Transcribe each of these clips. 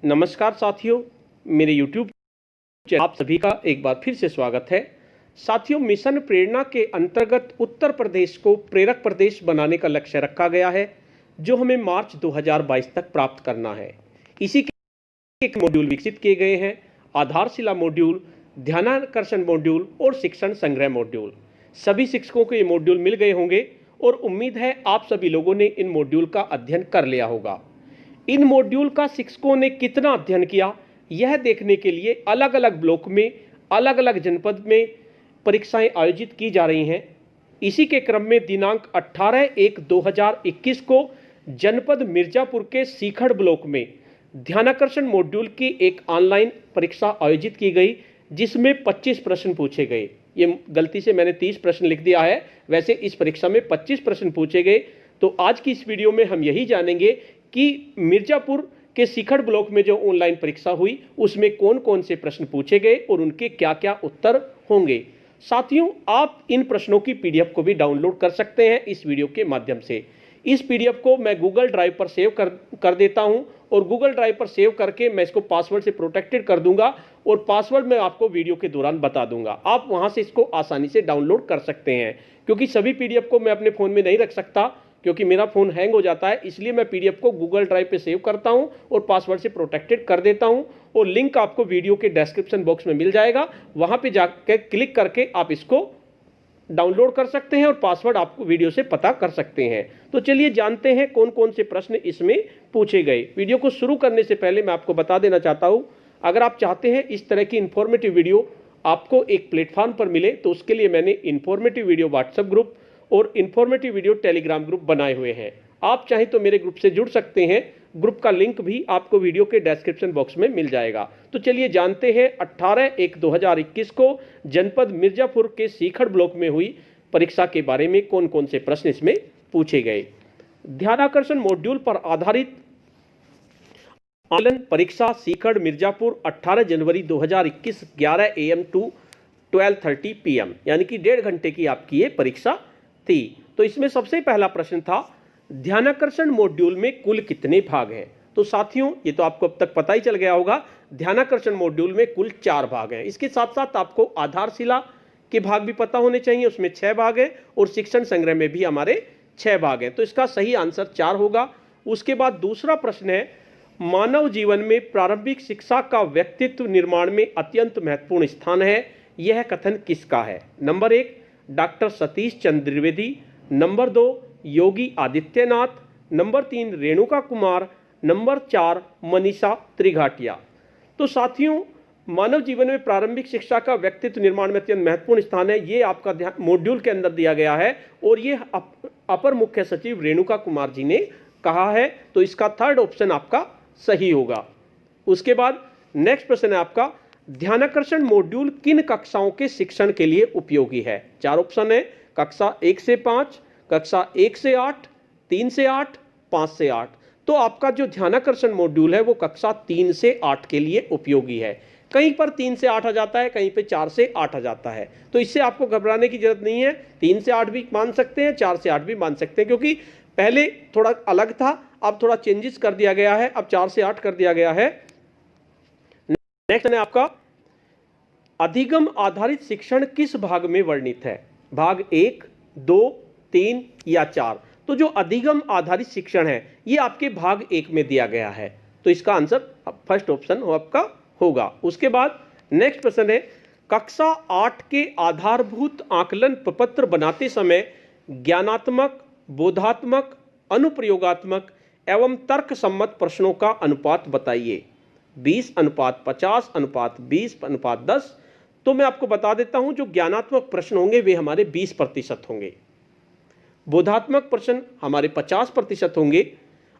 नमस्कार साथियों, मेरे YouTube चैनल आप सभी का एक बार फिर से स्वागत है। साथियों, मिशन प्रेरणा के अंतर्गत उत्तर प्रदेश को प्रेरक प्रदेश बनाने का लक्ष्य रखा गया है, जो हमें मार्च 2022 तक प्राप्त करना है। इसी के मॉड्यूल विकसित किए गए हैं: आधारशिला मॉड्यूल, ध्यानाकर्षण मॉड्यूल और शिक्षण संग्रह मॉड्यूल। सभी शिक्षकों को ये मॉड्यूल मिल गए होंगे और उम्मीद है आप सभी लोगों ने इन मॉड्यूल का अध्ययन कर लिया होगा। इन मॉड्यूल का शिक्षकों ने कितना अध्ययन किया, यह देखने के लिए अलग अलग ब्लॉक में अलग अलग जनपद में परीक्षाएं आयोजित की जा रही हैं। इसी के क्रम में दिनांक 18/1/2021 को जनपद मिर्जापुर के सीखड़ ब्लॉक में ध्यानाकर्षण मॉड्यूल की एक ऑनलाइन परीक्षा आयोजित की गई, जिसमें 25 प्रश्न पूछे गए। ये गलती से मैंने 30 प्रश्न लिख दिया है, वैसे इस परीक्षा में 25 प्रश्न पूछे गए। तो आज की इस वीडियो में हम यही जानेंगे कि मिर्जापुर के सीखड़ ब्लॉक में जो ऑनलाइन परीक्षा हुई उसमें कौन कौन से प्रश्न पूछे गए और उनके क्या क्या उत्तर होंगे। साथियों, आप इन प्रश्नों की पीडीएफ को भी डाउनलोड कर सकते हैं इस वीडियो के माध्यम से। इस पीडीएफ को मैं गूगल ड्राइव पर सेव कर देता हूं और गूगल ड्राइव पर सेव करके मैं इसको पासवर्ड से प्रोटेक्टेड कर दूंगा और पासवर्ड मैं आपको वीडियो के दौरान बता दूंगा। आप वहां से इसको आसानी से डाउनलोड कर सकते हैं, क्योंकि सभी पीडीएफ को मैं अपने फ़ोन में नहीं रख सकता, क्योंकि मेरा फ़ोन हैंग हो जाता है। इसलिए मैं पीडीएफ को गूगल ड्राइव पे सेव करता हूं और पासवर्ड से प्रोटेक्टेड कर देता हूं और लिंक आपको वीडियो के डिस्क्रिप्शन बॉक्स में मिल जाएगा। वहां पे जाकर क्लिक करके आप इसको डाउनलोड कर सकते हैं और पासवर्ड आपको वीडियो से पता कर सकते हैं। तो चलिए जानते हैं कौन कौन से प्रश्न इसमें पूछे गए। वीडियो को शुरू करने से पहले मैं आपको बता देना चाहता हूँ, अगर आप चाहते हैं इस तरह की इन्फॉर्मेटिव वीडियो आपको एक प्लेटफॉर्म पर मिले, तो उसके लिए मैंने इन्फॉर्मेटिव वीडियो व्हाट्सएप ग्रुप और इन्फॉर्मेटिव वीडियो टेलीग्राम ग्रुप बनाए हुए हैं। आप चाहें तो मेरे ग्रुप से जुड़ सकते हैं। ग्रुप का लिंक भी आपको वीडियो के डिस्क्रिप्शन बॉक्स में मिल जाएगा। तो चलिए जानते हैं 18/1/2021 को जनपद मिर्जापुर के सीखड़ ब्लॉक में हुई परीक्षा के बारे में कौन कौन से प्रश्न इसमें पूछे गए। ध्यानाकर्षण मॉड्यूल पर आधारित ऑनलाइन परीक्षा सीखड़ मिर्जापुर 18 जनवरी 2021 11 AM to 12:30 PM, यानी कि 1.5 घंटे की आपकी ये परीक्षा थी। तो इसमें सबसे पहला प्रश्न था, ध्यानाकर्षण मॉड्यूल में कुल कितने भाग हैं। तो साथियों, ये तो आपको अब तक पता ही चल गया होगा, ध्यानाकर्षण मॉड्यूल में कुल 4 भाग हैं। इसके साथ साथ आपको आधारशिला के भाग भी पता होने चाहिए, उसमें 6 भाग हैं और शिक्षण संग्रह में भी हमारे 6 भाग हैं। तो इसका सही आंसर 4 होगा। उसके बाद दूसरा प्रश्न है, मानव जीवन में प्रारंभिक शिक्षा का व्यक्तित्व निर्माण में अत्यंत महत्वपूर्ण स्थान है, यह कथन किसका है। Number 1 doctor Satish Chandra Dwivedi, number 2 Yogi Adityanath, number 3 Renuka Kumar, number 4 Manisha त्रिघाटिया। तो साथियों, मानव जीवन में प्रारंभिक शिक्षा का व्यक्तित्व निर्माण में अत्यंत महत्वपूर्ण स्थान है, ये आपका मॉड्यूल के अंदर दिया गया है और ये अपर मुख्य सचिव रेणुका कुमार जी ने कहा है। तो इसका थर्ड ऑप्शन आपका सही होगा। उसके बाद नेक्स्ट प्रश्न है आपका, ध्यानाकर्षण मॉड्यूल किन कक्षाओं के शिक्षण के लिए उपयोगी है। 4 ऑप्शन है, कक्षा 1 से 5, कक्षा 1 से 8, 3 से 8, 5 से 8। तो आपका जो ध्यानाकर्षण मॉड्यूल है वो कक्षा 3 से 8 के लिए उपयोगी है। कहीं पर 3 से 8 आ जाता है, कहीं पे 4 से 8 आ जाता है। तो इससे आपको घबराने की जरूरत नहीं है, 3 से 8 भी मान सकते हैं, 4 से 8 भी मान सकते हैं, क्योंकि पहले थोड़ा अलग था, अब थोड़ा चेंजेस कर दिया गया है, अब 4 से 8 कर दिया गया है। नेक्स्ट है आपका, अधिगम आधारित शिक्षण किस भाग में वर्णित है। भाग 1, 2, 3 या 4। तो जो अधिगम आधारित शिक्षण है ये आपके भाग 1 में दिया गया है। तो इसका आंसर फर्स्ट ऑप्शन आपका होगा। उसके बाद नेक्स्ट प्रश्न है, कक्षा 8 के आधारभूत आकलन प्रपत्र बनाते समय ज्ञानात्मक, बोधात्मक, अनुप्रयोगात्मक एवं तर्क सम्मत प्रश्नों का अनुपात बताइए। 20:50, 20:20, 10। तो मैं आपको बता देता हूं, जो ज्ञानात्मक प्रश्न होंगे वे हमारे 20% होंगे, बोधात्मक प्रश्न हमारे 50% होंगे,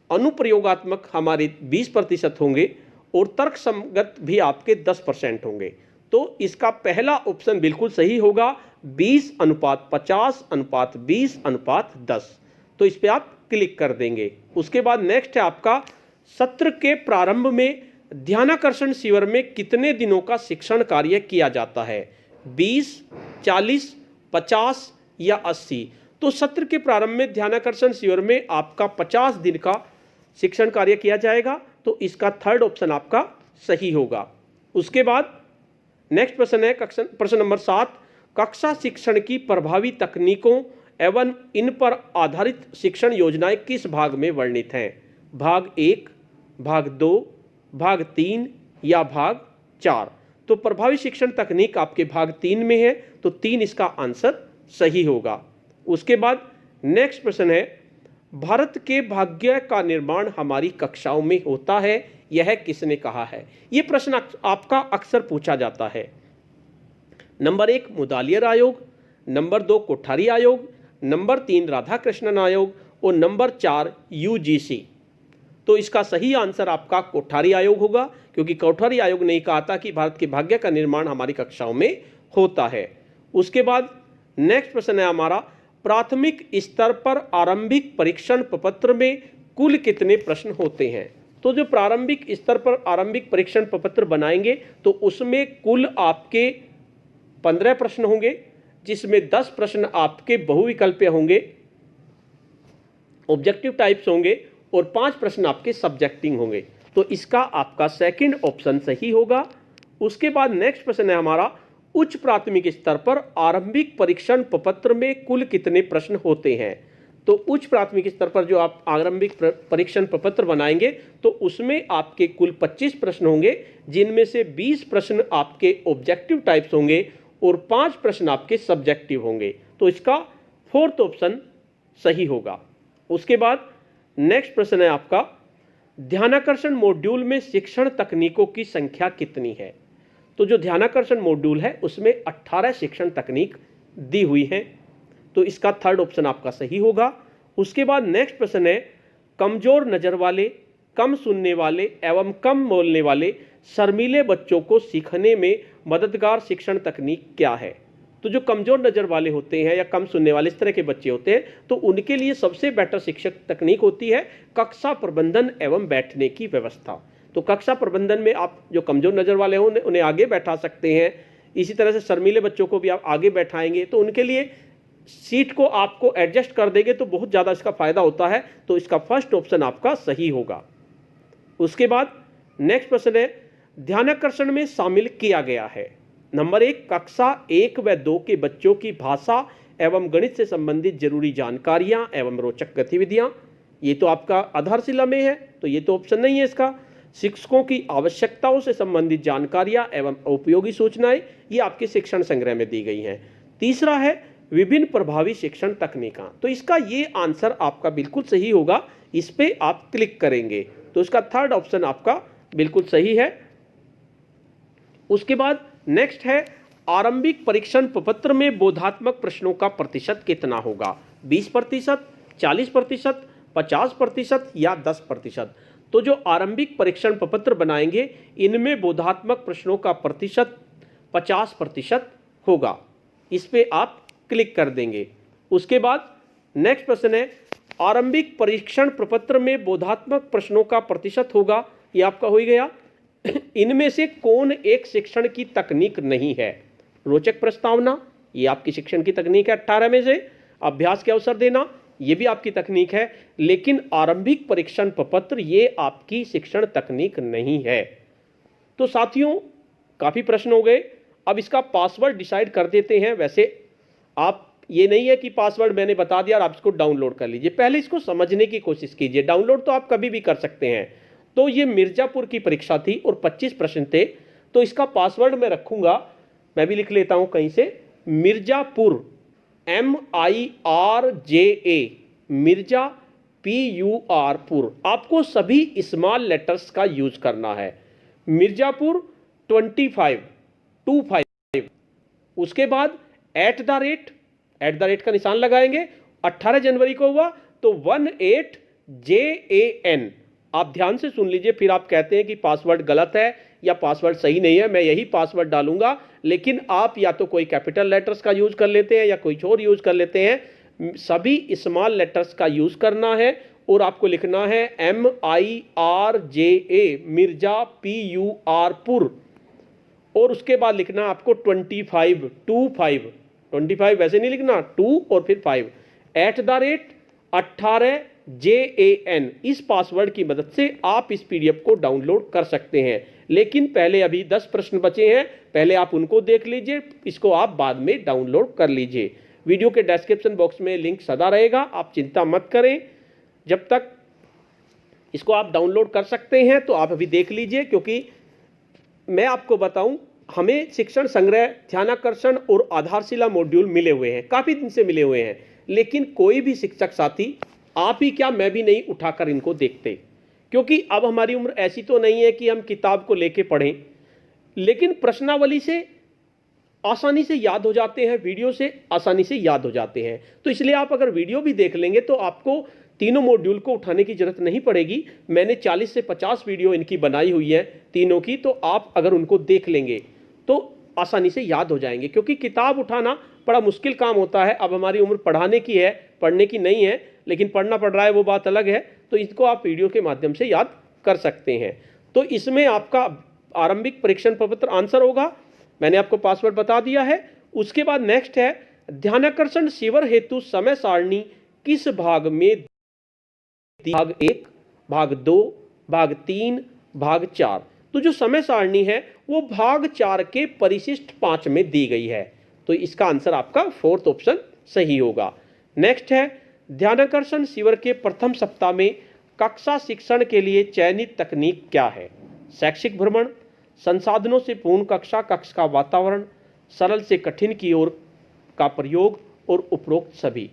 अनुप्रयोगात्मक हमारे 20% होंगे और तर्क संगत भी आपके 10% होंगे। तो इसका पहला ऑप्शन बिल्कुल सही होगा, 20:50, 20:20, 10। तो इस पर आप क्लिक कर देंगे। उसके बाद नेक्स्ट है आपका, सत्र के प्रारंभ में ध्यानाकर्षण शिविर में कितने दिनों का शिक्षण कार्य किया जाता है। 20, 40, 50 या 80। तो सत्र के प्रारंभ में ध्यानाकर्षण शिविर में आपका 50 दिन का शिक्षण कार्य किया जाएगा। तो इसका थर्ड ऑप्शन आपका सही होगा। उसके बाद नेक्स्ट प्रश्न है प्रश्न नंबर 7, कक्षा शिक्षण की प्रभावी तकनीकों एवं इन पर आधारित शिक्षण योजनाएं किस भाग में वर्णित हैं? भाग 1, भाग 2, भाग 3 या भाग 4? तो प्रभावी शिक्षण तकनीक आपके भाग 3 में है, तो 3 इसका आंसर सही होगा। उसके बाद नेक्स्ट प्रश्न है, भारत के भाग्य का निर्माण हमारी कक्षाओं में होता है, यह किसने कहा है? यह प्रश्न आपका अक्सर पूछा जाता है। नंबर 1 मुदालियर आयोग, नंबर 2 कोठारी आयोग, नंबर 3 राधाकृष्णन आयोग और नंबर 4 यूजीसी। तो इसका सही आंसर आपका कोठारी आयोग होगा, क्योंकि कोठारी आयोग ने कहा था कि भारत के भाग्य का निर्माण हमारी कक्षाओं में होता है। उसके बाद नेक्स्ट प्रश्न है हमारा, प्राथमिक स्तर पर आरंभिक परीक्षण प्रपत्र में कुल कितने प्रश्न होते हैं? तो जो प्रारंभिक स्तर पर आरंभिक परीक्षण प्रपत्र बनाएंगे तो उसमें कुल आपके 15 प्रश्न होंगे, जिसमें 10 प्रश्न आपके बहुविकल्पीय होंगे, ऑब्जेक्टिव टाइप्स होंगे और 5 प्रश्न आपके सब्जेक्टिव होंगे। तो इसका आपका सेकंड ऑप्शन सही होगा। उसके बाद नेक्स्ट प्रश्न है हमारा, उच्च प्राथमिक स्तर पर आरंभिक परीक्षण प्रपत्र में कुल कितने प्रश्न होते हैं? तो उच्च प्राथमिक स्तर पर जो आप आरंभिक परीक्षण प्रपत्र बनाएंगे तो उसमें आपके कुल 25 प्रश्न होंगे, जिनमें से 20 प्रश्न आपके ऑब्जेक्टिव टाइप्स होंगे और 5 प्रश्न आपके सब्जेक्टिव होंगे। तो इसका फोर्थ ऑप्शन सही होगा। उसके बाद नेक्स्ट प्रश्न है आपका, ध्यानाकर्षण मॉड्यूल में शिक्षण तकनीकों की संख्या कितनी है? तो जो ध्यानाकर्षण मॉड्यूल है उसमें 18 शिक्षण तकनीक दी हुई है, तो इसका थर्ड ऑप्शन आपका सही होगा। उसके बाद नेक्स्ट प्रश्न है, कमजोर नजर वाले, कम सुनने वाले एवं कम बोलने वाले शर्मीले बच्चों को सीखने में मददगार शिक्षण तकनीक क्या है? तो जो कमजोर नजर वाले होते हैं या कम सुनने वाले इस तरह के बच्चे होते हैं, तो उनके लिए सबसे बेटर शिक्षक तकनीक होती है कक्षा प्रबंधन एवं बैठने की व्यवस्था। तो कक्षा प्रबंधन में आप जो कमजोर नजर वाले हों उन्हें आगे बैठा सकते हैं। इसी तरह से शर्मीले बच्चों को भी आप आगे बैठाएंगे तो उनके लिए सीट को आपको एडजस्ट कर देंगे तो बहुत ज़्यादा इसका फायदा होता है। तो इसका फर्स्ट ऑप्शन आपका सही होगा। उसके बाद नेक्स्ट प्रश्न है, ध्यानाकर्षण में शामिल किया गया है। नंबर 1 कक्षा 1 व 2 के बच्चों की भाषा एवं गणित से संबंधित जरूरी जानकारियां एवं रोचक गतिविधियां, ये तो आपका आधारशिला में है, तो ये तो ऑप्शन नहीं है इसका। शिक्षकों की आवश्यकताओं से संबंधित जानकारियां एवं उपयोगी सूचनाएं, ये आपके शिक्षण संग्रह में दी गई हैं। तीसरा है विभिन्न प्रभावी शिक्षण तकनीकां, तो इसका ये आंसर आपका बिल्कुल सही होगा। इस पे आप क्लिक करेंगे तो इसका थर्ड ऑप्शन आपका बिल्कुल सही है। उसके बाद नेक्स्ट है, आरंभिक परीक्षण प्रपत्र में बोधात्मक प्रश्नों का प्रतिशत कितना होगा? 20%, 40%, 50% या 10%? तो जो आरंभिक परीक्षण प्रपत्र बनाएंगे इनमें बोधात्मक प्रश्नों का प्रतिशत 50% होगा। इस पे आप क्लिक कर देंगे। उसके बाद नेक्स्ट प्रश्न है, आरंभिक परीक्षण प्रपत्र में बोधात्मक प्रश्नों का प्रतिशत होगा, ये आपका हो ही गया। इनमें से कौन एक शिक्षण की तकनीक नहीं है? रोचक प्रस्तावना, ये आपकी शिक्षण की तकनीक है। 18 में से अभ्यास के अवसर देना, ये भी आपकी तकनीक है। लेकिन आरंभिक परीक्षण प्रपत्र ये आपकी शिक्षण तकनीक नहीं है। तो साथियों काफ़ी प्रश्न हो गए, अब इसका पासवर्ड डिसाइड कर देते हैं। वैसे आप ये नहीं है कि पासवर्ड मैंने बता दिया और आप इसको डाउनलोड कर लीजिए, पहले इसको समझने की कोशिश कीजिए। डाउनलोड तो आप कभी भी कर सकते हैं। तो ये मिर्ज़ापुर की परीक्षा थी और 25 प्रश्न थे, तो इसका पासवर्ड मैं रखूँगा, मैं भी लिख लेता हूँ कहीं से, मिर्ज़ापुर MIRJA, मिर्जा PUR पुर। आपको सभी स्मॉल लेटर्स का यूज करना है। मिर्ज़ापुर 25 उसके बाद @ का निशान लगाएंगे। 18 जनवरी को हुआ तो 18JAN। आप ध्यान से सुन लीजिए, फिर आप कहते हैं कि पासवर्ड गलत है या पासवर्ड सही नहीं है। मैं यही पासवर्ड डालूंगा, लेकिन आप या तो कोई कैपिटल लेटर्स का यूज कर लेते हैं या कोई और यूज कर लेते हैं। सभी स्मॉल लेटर्स का यूज करना है और आपको लिखना है MIRJA, मिर्जा PUR पुर, और उसके बाद लिखना आपको 25 वैसे नहीं लिखना, 2 और फिर 5 @ 18 JAN। इस पासवर्ड की मदद से आप इस PDF को डाउनलोड कर सकते हैं। लेकिन पहले अभी 10 प्रश्न बचे हैं, पहले आप उनको देख लीजिए, इसको आप बाद में डाउनलोड कर लीजिए। वीडियो के डिस्क्रिप्शन बॉक्स में लिंक सदा रहेगा, आप चिंता मत करें। जब तक इसको आप डाउनलोड कर सकते हैं तो आप अभी देख लीजिए, क्योंकि मैं आपको बताऊं, हमें शिक्षण संग्रह, ध्यानाकर्षण और आधारशिला मॉड्यूल मिले हुए हैं, काफ़ी दिन से मिले हुए हैं, लेकिन कोई भी शिक्षक साथी, आप ही क्या मैं भी नहीं उठाकर इनको देखते, क्योंकि अब हमारी उम्र ऐसी तो नहीं है कि हम किताब को लेके पढ़ें, लेकिन प्रश्नावली से आसानी से याद हो जाते हैं, वीडियो से आसानी से याद हो जाते हैं। तो इसलिए आप अगर वीडियो भी देख लेंगे तो आपको तीनों मॉड्यूल को उठाने की जरूरत नहीं पड़ेगी। मैंने 40 से 50 वीडियो इनकी बनाई हुई है तीनों की, तो आप अगर उनको देख लेंगे तो आसानी से याद हो जाएंगे, क्योंकि किताब उठाना बड़ा मुश्किल काम होता है। अब हमारी उम्र पढ़ाने की है, पढ़ने की नहीं है, लेकिन पढ़ना पड़ रहा है वो बात अलग है। तो इसको आप वीडियो के माध्यम से याद कर सकते हैं। तो इसमें आपका आरंभिक परीक्षण प्रपत्र आंसर होगा, मैंने आपको पासवर्ड बता दिया है। उसके बाद नेक्स्ट है ध्यानाकर्षण शिविर हेतु समय सारणी किस भाग में, भाग 1, भाग 2, भाग 3, भाग 4। तो जो समय सारणी है वो भाग 4 के परिशिष्ट 5 में दी गई है, तो इसका आंसर आपका 4th ऑप्शन सही होगा। नेक्स्ट है ध्यानाकर्षण शिविर के प्रथम सप्ताह में कक्षा शिक्षण के लिए चयनित तकनीक क्या है? शैक्षिक भ्रमण, संसाधनों से पूर्ण कक्षा, कक्षा का वातावरण, सरल से कठिन की ओर का प्रयोग और उपरोक्त सभी।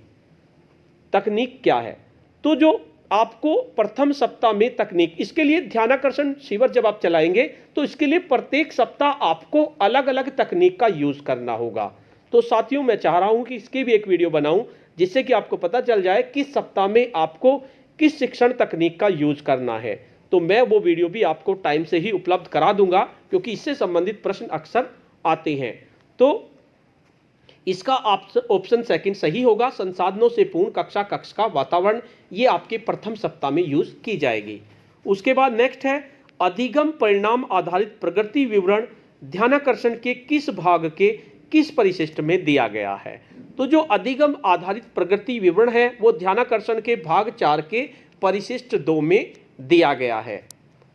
तकनीक क्या है? तो जो आपको प्रथम सप्ताह में तकनीक, इसके लिए ध्यानाकर्षण शिविर जब आप चलाएंगे तो इसके लिए प्रत्येक सप्ताह आपको अलग अलग तकनीक का यूज करना होगा। तो साथियों, मैं चाह रहा हूं कि इसकी भी एक वीडियो बनाऊं, जिससे कि आपको पता चल जाए किस सप्ताह में आपको किस शिक्षण तकनीक का यूज करना है। तो मैं वो वीडियो भी आपको टाइम से ही उपलब्ध करा दूंगा, क्योंकि इससे संबंधित प्रश्न अक्सर आते हैं। तो इसका ऑप्शन सेकंड सही होगा, संसाधनों से पूर्ण कक्षा, कक्षा का वातावरण, ये आपके प्रथम सप्ताह में यूज की जाएगी। उसके बाद नेक्स्ट है अधिगम परिणाम आधारित प्रगति विवरण ध्यानाकर्षण के किस भाग के किस परिशिष्ट में दिया गया है? तो जो अधिगम आधारित प्रगति विवरण है वो ध्यानाकर्षण के भाग 4 के परिशिष्ट 2 में दिया गया है।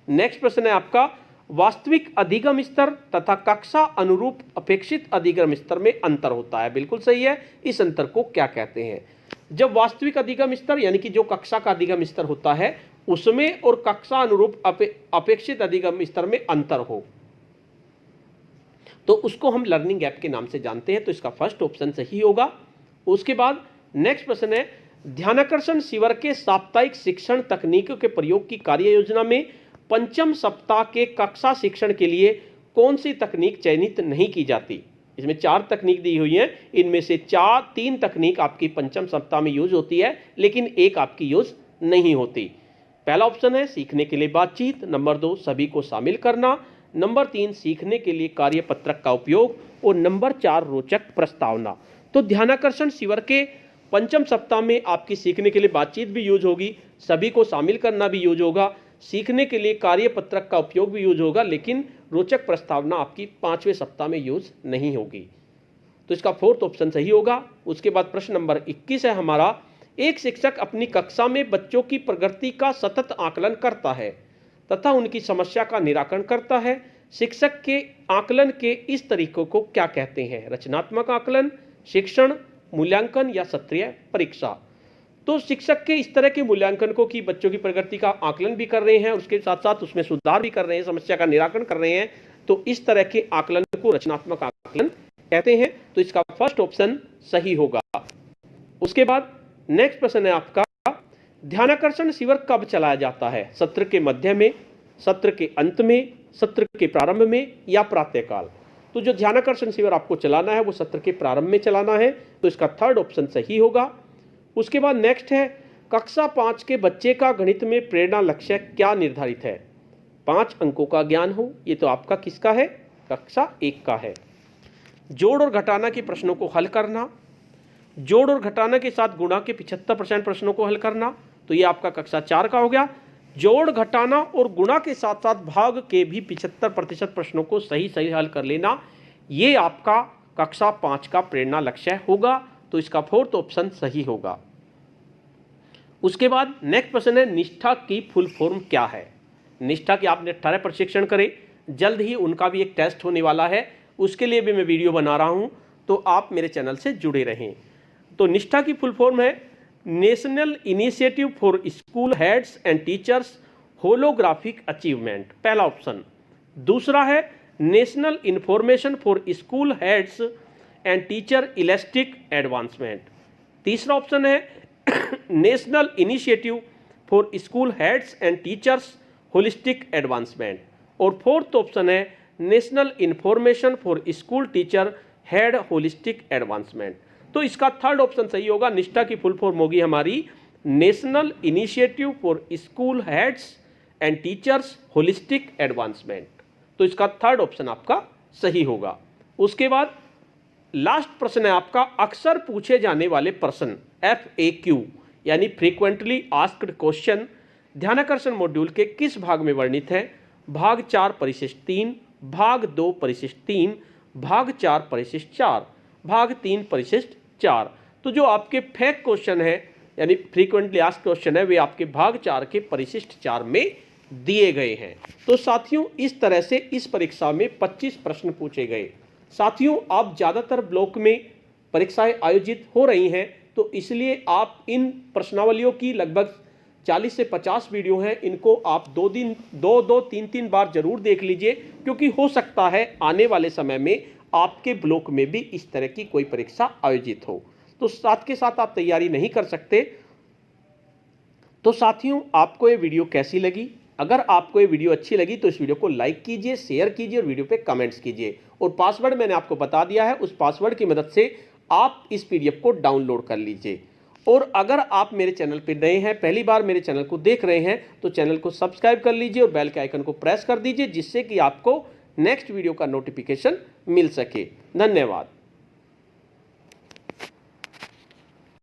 नेक्स्ट प्रश्न है आपका वास्तविक अधिगम स्तर तथा कक्षा अनुरूप अपेक्षित अधिगम स्तर में अंतर होता है। बिल्कुल सही है। इस अंतर को क्या कहते हैं? जब वास्तविक अधिगम स्तर यानी कि जो कक्षा का अधिगम स्तर होता है उसमें और कक्षा अनुरूप अपेक्षित अधिगम स्तर में अंतर हो, तो उसको हम लर्निंग गैप के नाम से जानते हैं। तो इसका फर्स्ट ऑप्शन सही होगा। उसके बाद नेक्स्ट प्रश्न है ध्यानाकर्षण शिविर के साप्ताहिक शिक्षण तकनीकों के प्रयोग की कार्य योजना में पंचम सप्ताह के कक्षा शिक्षण के लिए कौन सी तकनीक चयनित नहीं की जाती? इसमें 4 तकनीक दी हुई हैं, इनमें से 3 तकनीक आपकी पंचम सप्ताह में यूज होती है, लेकिन एक आपकी यूज नहीं होती। पहला ऑप्शन है सीखने के लिए बातचीत, नंबर 2 सभी को शामिल करना, नंबर 3 सीखने के लिए कार्यपत्रक का उपयोग और नंबर 4 रोचक प्रस्तावना। तो ध्यानाकर्षण शिविर के पंचम सप्ताह में आपकी सीखने के लिए बातचीत भी यूज होगी, सभी को शामिल करना भी यूज होगा, सीखने के लिए कार्यपत्रक का उपयोग भी यूज होगा, लेकिन रोचक प्रस्तावना आपकी 5वें सप्ताह में यूज नहीं होगी। तो इसका 4th ऑप्शन सही होगा। उसके बाद प्रश्न नंबर 21 है हमारा, एक शिक्षक अपनी कक्षा में बच्चों की प्रगति का सतत आकलन करता है तथा उनकी समस्या का निराकरण करता है। शिक्षक के आकलन के इस तरीकों को क्या कहते हैं? रचनात्मक आकलन, शिक्षण, मूल्यांकन या सत्रीय परीक्षा। तो शिक्षक के इस तरह के मूल्यांकन को कि बच्चों की प्रगति का आकलन भी कर रहे हैं, उसके साथ साथ उसमें सुधार भी कर रहे हैं, समस्या का निराकरण कर रहे हैं, तो इस तरह के आकलन को रचनात्मक आकलन कहते हैं। तो इसका फर्स्ट ऑप्शन सही होगा। उसके बाद नेक्स्ट प्रश्न है आपका, ध्यानाकर्षण शिविर कब चलाया जाता है? सत्र के मध्य में, सत्र के अंत में, सत्र के प्रारंभ में या प्रातःकाल? तो जो ध्यानाकर्षण शिविर आपको चलाना है वो सत्र के प्रारंभ में चलाना है, तो इसका 3rd ऑप्शन सही होगा। उसके बाद नेक्स्ट है कक्षा 5 के बच्चे का गणित में प्रेरणा लक्ष्य क्या निर्धारित है? 5 अंकों का ज्ञान हो, ये तो आपका किसका है? कक्षा 1 का है। जोड़ और घटाना के प्रश्नों को हल करना, जोड़ और घटाना के साथ गुणा के 75% प्रश्नों को हल करना, तो ये आपका कक्षा 4 का हो गया। जोड़ घटाना और गुणा के साथ साथ भाग के भी 75% प्रश्नों को सही सही हल कर लेना, ये आपका कक्षा 5 का प्रेरणा लक्ष्य होगा। तो इसका 4th ऑप्शन सही होगा। उसके बाद नेक्स्ट प्रश्न है, निष्ठा की फुल फॉर्म क्या है। निष्ठा के आपने 18 प्रशिक्षण करे, जल्द ही उनका भी एक टेस्ट होने वाला है, उसके लिए भी मैं वीडियो बना रहा हूं, तो आप मेरे चैनल से जुड़े रहें। तो निष्ठा की फुल फॉर्म है national initiative for school heads and teachers holographic achievement, पहला ऑप्शन। दूसरा है national information for school heads and teacher elastic advancement. तीसरा ऑप्शन है national initiative for school heads and teachers holistic advancement. और fourth option है national information for school teacher head holistic advancement. तो इसका third option सही होगा। निष्ठा की फुल फॉर्म होगी हमारी national initiative for school heads and teachers holistic advancement. तो इसका थर्ड ऑप्शन आपका सही होगा। उसके बाद लास्ट प्रश्न है आपका अक्सर पूछे जाने वाले प्रश्न, FAQ यानी फ्रीक्वेंटली आस्क्ड क्वेश्चन, ध्यानाकर्षण मॉड्यूल के किस भाग में वर्णित है। भाग 4 परिशिष्ट 3, भाग 2 परिशिष्ट 3, भाग 4 परिशिष्ट 4, भाग 3 परिशिष्ट 4। तो जो आपके फेक क्वेश्चन है यानी फ्रीक्वेंटली आस्क्ड क्वेश्चन है, वे आपके भाग 4 के परिशिष्ट 4 में दिए गए हैं। तो साथियों इस तरह से इस परीक्षा में 25 प्रश्न पूछे गए। साथियों आप ज़्यादातर ब्लॉक में परीक्षाएं आयोजित हो रही हैं, तो इसलिए आप इन प्रश्नावलियों की लगभग 40 से 50 वीडियो हैं, इनको आप 2-3 बार जरूर देख लीजिए, क्योंकि हो सकता है आने वाले समय में आपके ब्लॉक में भी इस तरह की कोई परीक्षा आयोजित हो। तो साथ के साथ आप तैयारी नहीं कर सकते। तो साथियों आपको ये वीडियो कैसी लगी? अगर आपको ये वीडियो अच्छी लगी तो इस वीडियो को लाइक कीजिए, शेयर कीजिए और वीडियो पे कमेंट्स कीजिए। और पासवर्ड मैंने आपको बता दिया है, उस पासवर्ड की मदद से आप इस PDF को डाउनलोड कर लीजिए। और अगर आप मेरे चैनल पर नए हैं, पहली बार मेरे चैनल को देख रहे हैं, तो चैनल को सब्सक्राइब कर लीजिए और बेल के आइकन को प्रेस कर दीजिए, जिससे कि आपको नेक्स्ट वीडियो का नोटिफिकेशन मिल सके। धन्यवाद।